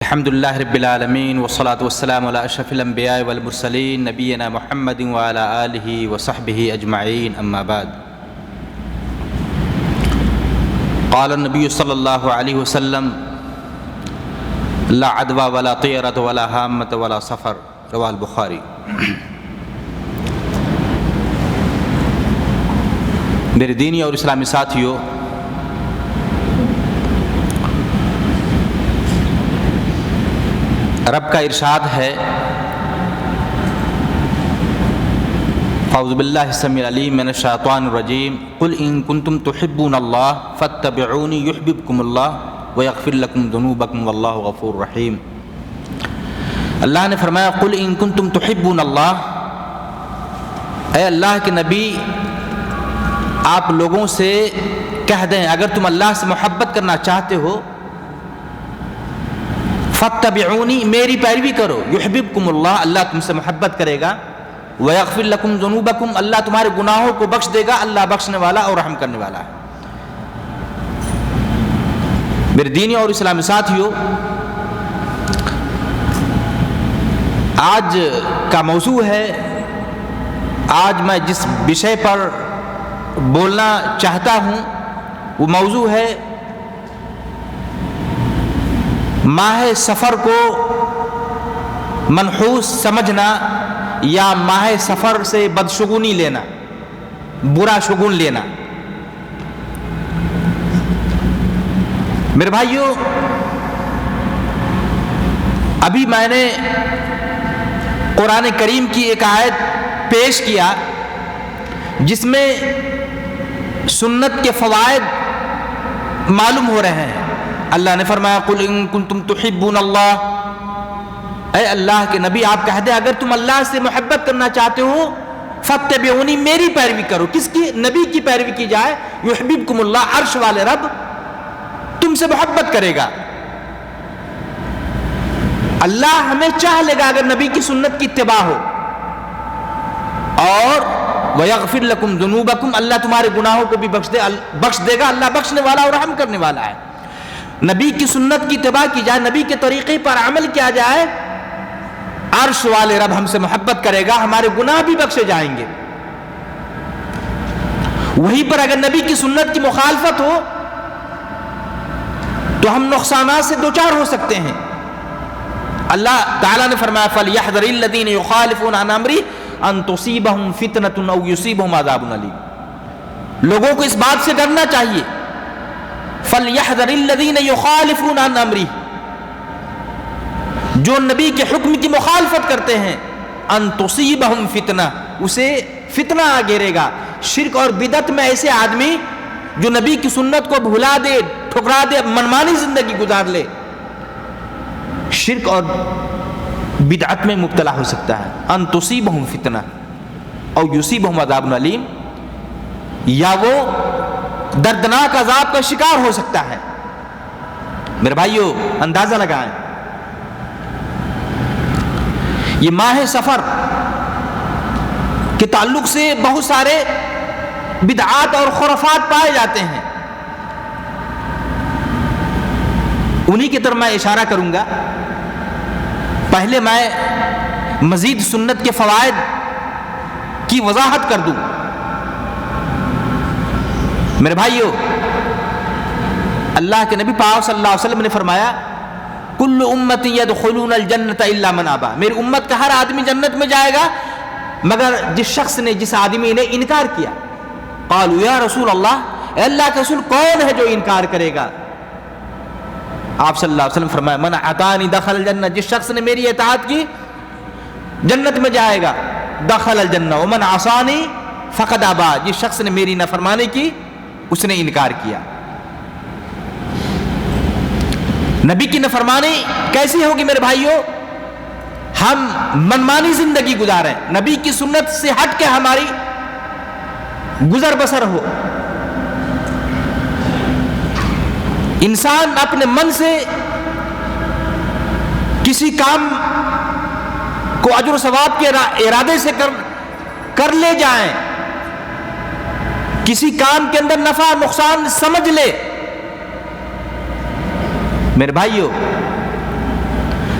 الحمدللہ رب العالمین والصلاة والسلام علی اشرف الانبیاء والمرسلین نبینا محمد وعلی آلہ وصحبہ اجمعین اما بعد۔ قال النبی صلی اللہ علیہ وسلم لا عدوى ولا طیرۃ ولا حامۃ ولا سفر، رواہ البخاری۔ میرے دینی اور اسلامی ساتھیوں، رب کا ارشاد ہے، اعوذ باللہ السمیع العلیم من الشیطان الرجیم، قل ان کنتم تحبون اللہ فاتبعونی یحببکم اللہ ویغفر لکم ذنوبکم واللہ غفور رحیم۔ اللہ نے فرمایا قل ان کنتم تحبون اللہ، اے اللہ کے نبی آپ لوگوں سے کہہ دیں اگر تم اللہ سے محبت کرنا چاہتے ہو، فاتبعونی میری پیروی کرو، یحببکم اللہ اللہ تم سے محبت کرے گا، ویغفر لکم ذنوبکم اللہ تمہارے گناہوں کو بخش دے گا، اللہ بخشنے والا اور رحم کرنے والا ہے۔ میرے دینی اور اسلامی ساتھیوں، آج کا موضوع ہے، آج میں جس وشے پر بولنا چاہتا ہوں وہ موضوع ہے ماہ سفر کو منحوس سمجھنا یا ماہ سفر سے بدشگونی لینا، برا شگون لینا۔ میرے بھائیوں، ابھی میں نے قرآن کریم کی ایک آیت پیش کیا جس میں سنت کے فوائد معلوم ہو رہے ہیں۔ اللہ نے فرمایا قل ان کنتم تحبون اللہ، اے اللہ کے نبی آپ کہہ دیں اگر تم اللہ سے محبت کرنا چاہتے ہو فاتبعونی میری پیروی کرو۔ کس کی؟ نبی کی پیروی کی جائے، یحببکم اللہ عرش والے رب تم سے محبت کرے گا، اللہ ہمیں چاہ لے گا اگر نبی کی سنت کی اتباع ہو، اور ویغفر لکم ذنوبکم اللہ تمہارے گناہوں کو بھی بخش دے گا، اللہ بخشنے والا اور رحم کرنے والا ہے۔ نبی کی سنت کی اتباع کی جائے، نبی کے طریقے پر عمل کیا جائے، عرش والے رب ہم سے محبت کرے گا، ہمارے گناہ بھی بخشے جائیں گے۔ وہیں پر اگر نبی کی سنت کی مخالفت ہو تو ہم نقصانات سے دوچار ہو سکتے ہیں۔ اللہ تعالیٰ نے فرمایا فَلْيَحْذَرِ الَّذِينَ يُخَالِفُونَ عَنْ أَمْرِهِ أَن تُصِيبَهُمْ فِتْنَةٌ أَوْ يُصِيبَهُمْ عَذَابٌ أَلِيمٌ۔ لوگوں کو اس بات سے ڈرنا چاہیے، فَلْيَحْذَرِ الَّذِينَ يُخَالِفُونَ عَنْ أَمْرِهِ، جو نبی کے حکم کی مخالفت کرتے ہیں، أَن تُصِيبَهُمْ فِتْنَةٌ اسے فتنہ آ گھیرے گا۔ شرک اور بدعت میں ایسے آدمی جو نبی کی سنت کو بھلا دے، ٹھکرا دے، منمانی زندگی گزار لے، شرک اور بدعت میں مبتلا ہو سکتا ہے۔ ان تصیبہم فتنہ او یصیبہم عذاب علیم، یا وہ دردناک عذاب کا شکار ہو سکتا ہے۔ میرے بھائیو اندازہ لگائیں، یہ ماہ سفر کے تعلق سے بہت سارے بدعات اور خرافات پائے جاتے ہیں، انہی کی طرف میں اشارہ کروں گا۔ پہلے میں مزید سنت کے فوائد کی وضاحت کر دوں۔ میرے بھائیو، اللہ کے نبی پاک صلی اللہ علیہ وسلم نے فرمایا کل امتی یدخلون الجنۃ الا من ابا، میری امت کا ہر آدمی جنت میں جائے گا مگر جس شخص نے، جس آدمی نے انکار کیا۔ قالوا یا رسول اللہ، اے اللہ کے رسول کون ہے جو انکار کرے گا؟ آپ صلی اللہ علیہ وسلم فرمایا من اطاعنی دخل الجنہ، جس شخص نے میری اطاعت کی جنت میں جائے گا، دخل الجنہ، ومن عصانی فقد ابا، جس شخص نے میری نافرمانی کی اس نے انکار کیا۔ نبی کی نافرمانی کیسی ہوگی میرے بھائیوں؟ ہم منمانی زندگی گزاریں، نبی کی سنت سے ہٹ کے ہماری گزر بسر ہو۔ انسان اپنے من سے کسی کام کو اجر و ثواب کے ارادے سے کر لے جائیں، کسی کام کے اندر نفع نقصان سمجھ لے، میرے بھائیو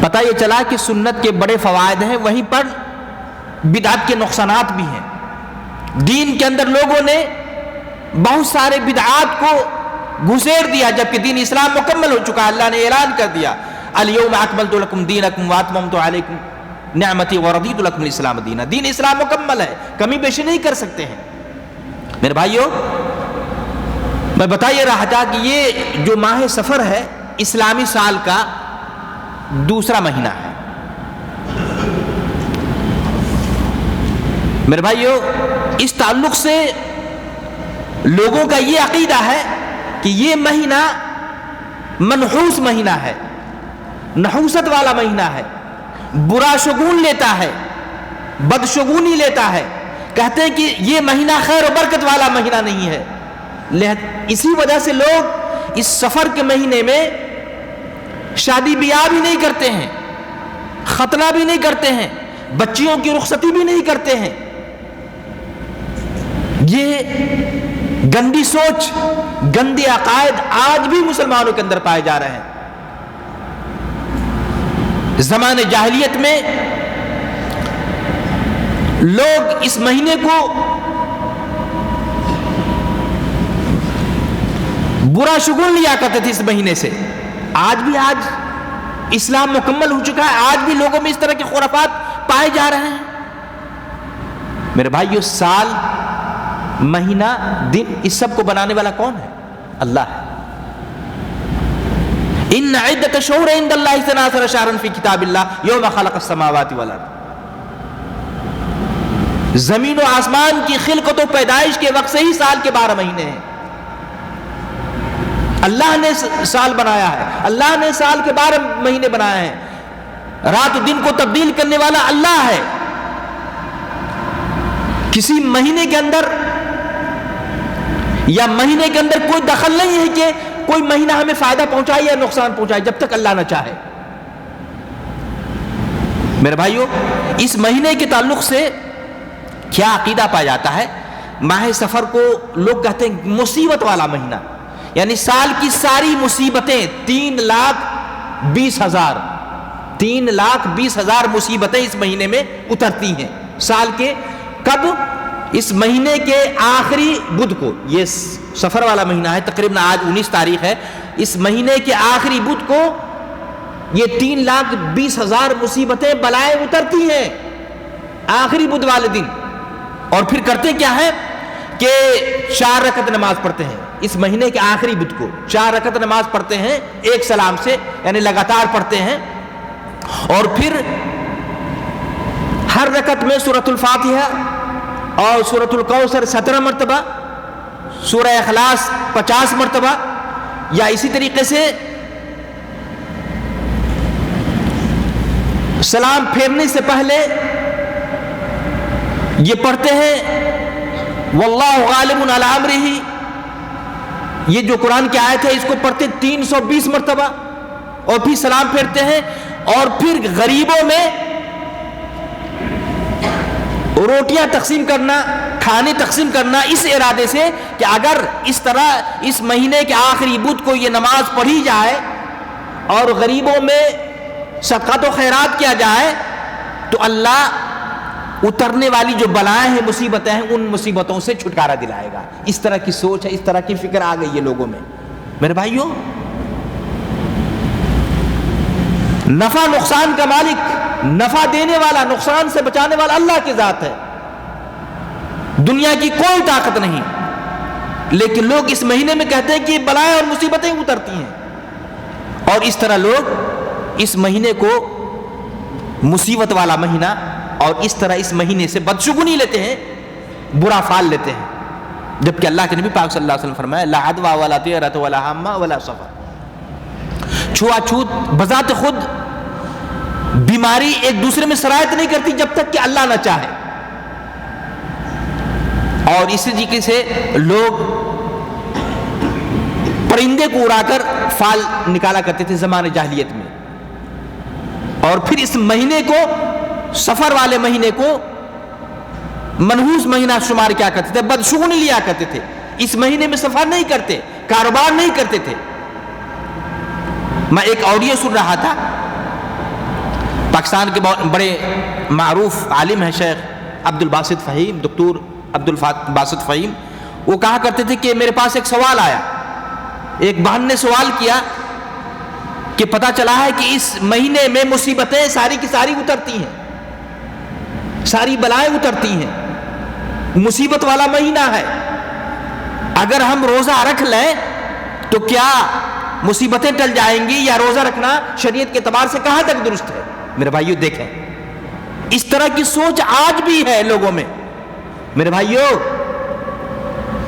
پتہ یہ چلا کہ سنت کے بڑے فوائد ہیں، وہیں پر بدعت کے نقصانات بھی ہیں۔ دین کے اندر لوگوں نے بہت سارے بدعات کو گھسیڑ دیا، جبکہ دین اسلام مکمل ہو چکا ہے۔ اللہ نے اعلان کر دیا الیوم اکملت لکم دینکم واتممت علیکم نعمتی ورضیت لکم الاسلام دینا۔ دین اسلام مکمل ہے، کمی بیشی نہیں کر سکتے ہیں۔ میرے بھائیو، میں بتا یہ رہا تھا کہ یہ جو ماہ سفر ہے اسلامی سال کا دوسرا مہینہ ہے۔ میرے بھائیو، اس تعلق سے لوگوں کا یہ عقیدہ ہے کہ یہ مہینہ منحوس مہینہ ہے، نحوست والا مہینہ ہے، برا شگون لیتا ہے، بدشگونی لیتا ہے، کہتے ہیں کہ یہ مہینہ خیر و برکت والا مہینہ نہیں ہے۔ اسی وجہ سے لوگ اس سفر کے مہینے میں شادی بیاہ بھی نہیں کرتے ہیں، ختنہ بھی نہیں کرتے ہیں، بچیوں کی رخصتی بھی نہیں کرتے ہیں۔ یہ گندی سوچ، گندے عقائد آج بھی مسلمانوں کے اندر پائے جا رہے ہیں۔ زمانے جاہلیت میں لوگ اس مہینے کو برا شگون لیا کرتے تھے اس مہینے سے۔ آج اسلام مکمل ہو چکا ہے، آج بھی لوگوں میں اس طرح کے خرافات پائے جا رہے ہیں۔ میرے بھائیو، سال، مہینہ، دن، اس سب کو بنانے والا کون ہے؟ اللہ ہے۔ ان عدت الشہور عند اللہ 12 شہرا فی کتاب اللہ یوم خلق السماوات والارض۔ زمین و آسمان کی خلقت و پیدائش کے وقت سے ہی سال کے 12 مہینے ہیں۔ اللہ نے سال بنایا ہے، اللہ نے سال کے 12 مہینے بنائے ہیں۔ رات و دن کو تبدیل کرنے والا اللہ ہے۔ کسی مہینے کے اندر یا مہینے کے اندر کوئی دخل نہیں ہے کہ کوئی مہینہ ہمیں فائدہ پہنچائے یا نقصان پہنچائے، جب تک اللہ نہ چاہے۔ میرے بھائیو، اس مہینے کے تعلق سے کیا عقیدہ پایا جاتا ہے؟ ماہ سفر کو لوگ کہتے ہیں مصیبت والا مہینہ، یعنی سال کی ساری مصیبتیں 3,20,000 مصیبتیں اس مہینے میں اترتی ہیں۔ سال کے کب؟ اس مہینے کے آخری بدھ کو، یہ سفر والا مہینہ ہے، تقریباً آج 19 تاریخ ہے، اس مہینے کے آخری بدھ کو یہ 3,20,000 مصیبتیں بلائیں اترتی ہیں آخری بدھ والے دن۔ اور پھر کرتے کیا ہے کہ 4 رکعت نماز پڑھتے ہیں اس مہینے کے آخری بدھ کو، 4 رکعت نماز پڑھتے ہیں ایک سلام سے، یعنی لگاتار پڑھتے ہیں، اور پھر ہر رکعت میں سورۃ الفاتحہ اور سورۃ الکوثر 17 مرتبہ، سورہ اخلاص 50 مرتبہ، یا اسی طریقے سے سلام پھیرنے سے پہلے یہ پڑھتے ہیں واللہ غالب علی امرہ، یہ جو قرآن کی آیت ہے اس کو پڑھتے 320 مرتبہ، اور پھر سلام پھیرتے ہیں، اور پھر غریبوں میں روٹیاں تقسیم کرنا، کھانے تقسیم کرنا، اس ارادے سے کہ اگر اس طرح اس مہینے کے آخری بدھ کو یہ نماز پڑھی جائے اور غریبوں میں صدقات و خیرات کیا جائے تو اللہ اترنے والی جو بلائیں ہیں، مصیبتیں ہیں، ان مصیبتوں سے چھٹکارا دلائے گا۔ اس طرح کی سوچ ہے، اس طرح کی فکر آ گئی ہے لوگوں میں۔ میرے بھائیوں، نفع نقصان کا مالک، نفع دینے والا، نقصان سے بچانے والا اللہ کی ذات ہے، دنیا کی کوئی طاقت نہیں، لیکن لوگ اس مہینے میں کہتے ہیں کہ بلائیں اور مصیبتیں اترتی ہیں، اور اس طرح لوگ اس مہینے کو مصیبت والا مہینہ اور اس طرح اس مہینے سے بدشگونی لیتے ہیں، برا فال لیتے ہیں، جبکہ اللہ کے نبی پاک صلی اللہ علیہ وسلم فرمایا لا عدوى ولا طیرۃ ولا حمہ ولا سفر، چھوا چھوت بذات خود بیماری ایک دوسرے میں سرایت نہیں کرتی جب تک کہ اللہ نہ چاہے۔ اور اسی طریقے سے لوگ پرندے کو اڑا کر فال نکالا کرتے تھے زمانے جاہلیت میں، اور پھر اس مہینے کو، سفر والے مہینے کو منحوس مہینہ شمار کیا کرتے تھے، بدشگونی لیا کرتے تھے۔ اس مہینے میں سفر نہیں کرتے، کاروبار نہیں کرتے تھے۔ میں ایک آڈیو سن رہا تھا پاکستان کے بڑے معروف عالم ہیں شیخ عبدالباسط فہیم، دکتور عبدالباسط فہیم، وہ کہا کرتے تھے کہ میرے پاس ایک سوال آیا، ایک بہن نے سوال کیا کہ پتہ چلا ہے کہ اس مہینے میں مصیبتیں ساری کی ساری اترتی ہیں، ساری بلائیں اترتی ہیں، مصیبت والا مہینہ ہے، اگر ہم روزہ رکھ لیں تو کیا مصیبتیں ٹل جائیں گی، یا روزہ رکھنا شریعت کے اعتبار سے کہاں تک درست ہے؟ میرے بھائیو دیکھیں، اس طرح کی سوچ آج بھی ہے لوگوں میں۔ میرے بھائیو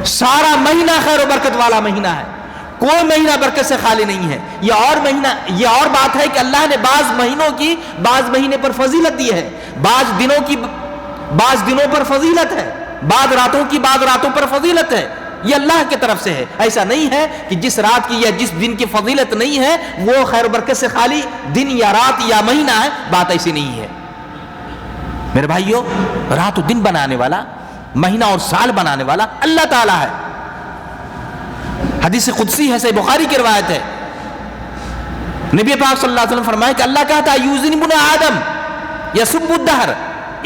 سارا مہینہ خیر و برکت والا مہینہ ہے، کوئی مہینہ برکت سے خالی نہیں ہے۔ یہ اور بات ہے کہ اللہ نے بعض مہینوں کی بعض مہینے پر فضیلت دی ہے، بعض دنوں کی بعض دنوں پر فضیلت ہے، بعض راتوں کی بعض راتوں پر فضیلت ہے، یہ اللہ کی طرف سے ہے۔ ایسا نہیں ہے کہ جس رات کی یا جس دن کی فضیلت نہیں ہے وہ خیر و برکت سے خالی دن یا رات یا مہینہ ہے، بات ایسی نہیں ہے۔ میرے بھائیو رات و دن بنانے والا، مہینہ اور سال بنانے والا اللہ تعالیٰ ہے۔ حدیث قدسی ہے، صحیح بخاری کی روایت ہے، نبی پاک صلی اللہ علیہ وسلم فرمائے کہ اللہ کہتا ہے یوزن ابن آدم یسب الدہر،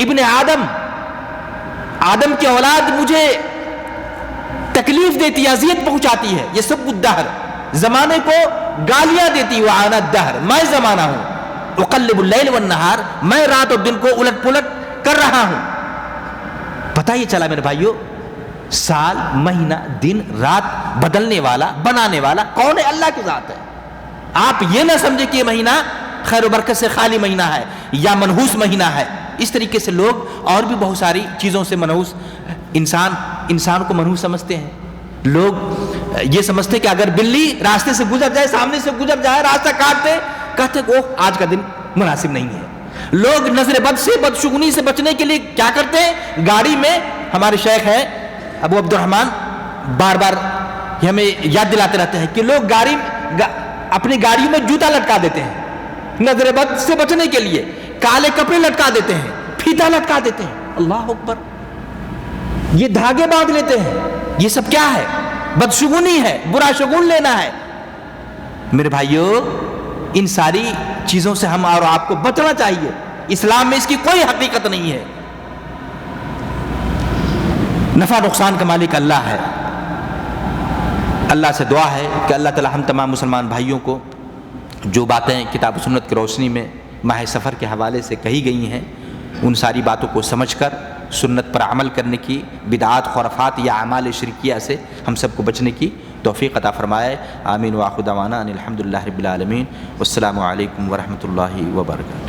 ابن آدم کی اولاد مجھے تکلیف دیتی ہے، اذیت پہنچاتی ہے، یسب الدہر، زمانے کو گالیاں دیتی، وعانا الدہر، میں زمانہ ہوں، اقلب اللیل والنہار، میں رات اور دن کو الٹ پلٹ کر رہا ہوں۔ پتہ یہ چلا میرے بھائیو سال، مہینہ، دن، رات بدلنے والا بنانے والا کون ہے؟ اللہ کی ذات ہے۔ آپ یہ نہ سمجھے کہ یہ مہینہ خیر و برکت سے خالی مہینہ ہے یا منحوس مہینہ ہے۔ اس طریقے سے لوگ اور بھی بہت ساری چیزوں سے منحوس، انسان کو منحوس سمجھتے ہیں۔ لوگ یہ سمجھتے کہ اگر بلی راستے سے گزر جائے، سامنے سے گزر جائے، راستہ کاٹتے، کہتے کہ آج کا دن مناسب نہیں ہے۔ لوگ نظر بد سے، بدشگونی سے بچنے کے لیے کیا کرتے ہیں؟ گاڑی میں، ہمارے شیخ ہے ابو عبد الرحمن بار بار ہمیں یاد دلاتے رہتے ہیں کہ لوگ اپنی گاڑیوں میں جوتا لٹکا دیتے ہیں نظر بد سے بچنے کے لیے، کالے کپڑے لٹکا دیتے ہیں، پھیتا لٹکا دیتے ہیں، اللہ اکبر، یہ دھاگے باندھ لیتے ہیں، یہ سب کیا ہے؟ بدشگونی ہے، برا شگون لینا ہے۔ میرے بھائیو ان ساری چیزوں سے ہم اور آپ کو بچنا چاہیے، اسلام میں اس کی کوئی حقیقت نہیں ہے۔ نفع نقصان کا مالک اللہ ہے۔ اللہ سے دعا ہے کہ اللہ تعالی ہم تمام مسلمان بھائیوں کو جو باتیں کتاب و سنت کی روشنی میں ماہ سفر کے حوالے سے کہی گئی ہیں ان ساری باتوں کو سمجھ کر سنت پر عمل کرنے کی، بدعات، خرافات یا اعمال شرکیہ سے ہم سب کو بچنے کی توفیق عطا فرمائے۔ آمین وآخر دعوانا ان الحمدللہ رب العالمین، والسلام علیکم ورحمۃ اللہ وبرکاتہ۔